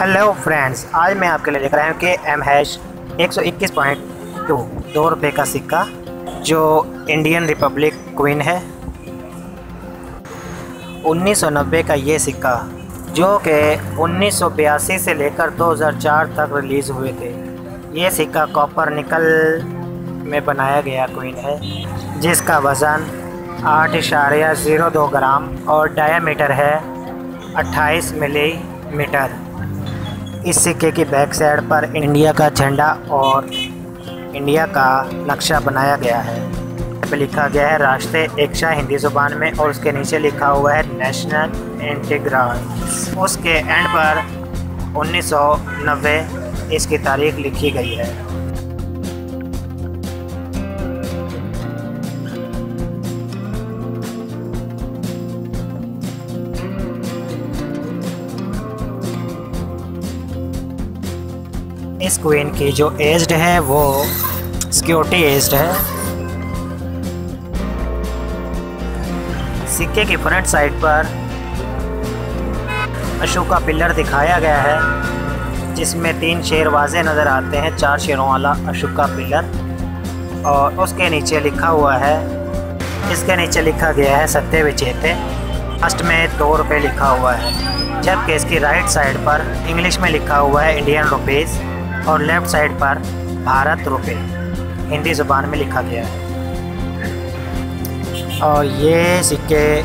Hello friends, आज मैं आपके लिए लेकर आया हूँ कि M#121.2 ₹2 का सिक्का जो इंडियन रिपब्लिक क्वीन है। 1990 का ये सिक्का जो कि 1982 से लेकर 2004 तक रिलीज़ हुए थे। ये सिक्का कॉपर निकल में बनाया गया क्वीन है जिसका वज़न 8.02 ग्राम और डायामीटर है 28 मिलीमीटर। इस सिक्के की बैक साइड पर इंडिया का झंडा और इंडिया का नक्शा बनाया गया है। पे लिखा गया है राष्ट्रीय एकता हिंदी ज़ुबान में और उसके नीचे लिखा हुआ है नेशनल इंटीग्रेशन। उसके एंड पर 1990 इसकी तारीख लिखी गई है। इस क्वीन की जो एज्ड है वो सिक्योरिटी एज्ड है। सिक्के की फ्रंट साइड पर अशोका पिलर दिखाया गया है जिसमें 3 शेर वाज़े नज़र आते हैं, 4 शेरों वाला अशोका पिलर। और उसके नीचे लिखा हुआ है, इसके नीचे लिखा गया है सत्य विजेते। लास्ट में ₹2 लिखा हुआ है, जबकि इसकी राइट साइड पर इंग्लिश में लिखा हुआ है इंडियन रुपीज़ और लेफ़्ट साइड पर भारत रुपये हिंदी ज़ुबान में लिखा गया है। और ये सिक्के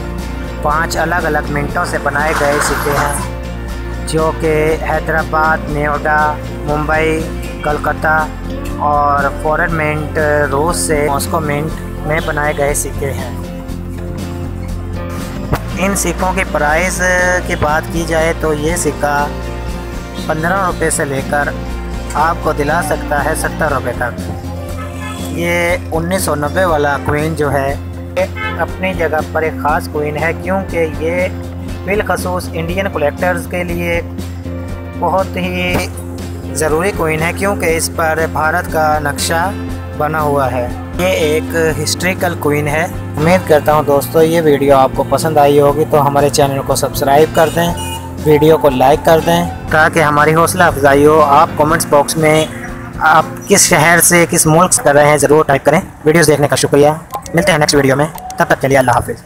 5 अलग अलग मिनटों से बनाए गए सिक्के हैं जो कि हैदराबाद, नोएडा, मुंबई, कलकत्ता और फॉरेन मिंट रूस से मॉस्को मिंट में बनाए गए सिक्के हैं। इन सिक्कों की प्राइस की बात की जाए तो ये सिक्का ₹15 से लेकर आपको दिला सकता है ₹70 तक। ये 1990 वाला क्वीन जो है अपनी जगह पर एक ख़ास क्वीन है क्योंकि ये बिलखसूस इंडियन कलेक्टर्स के लिए बहुत ही ज़रूरी क्वीन है क्योंकि इस पर भारत का नक्शा बना हुआ है। ये एक हिस्ट्रिकल क्वीन है। उम्मीद करता हूँ दोस्तों ये वीडियो आपको पसंद आई होगी, तो हमारे चैनल को सब्सक्राइब कर दें, वीडियो को लाइक कर दें ताकि हमारी हौसला अफजाई हो। आप कमेंट्स बॉक्स में आप किस शहर से, किस मुल्क से कर रहे हैं ज़रूर टाइप करें। वीडियोस देखने का शुक्रिया। मिलते हैं नेक्स्ट वीडियो में, तब तक के लिए अल्लाह हाफिज़।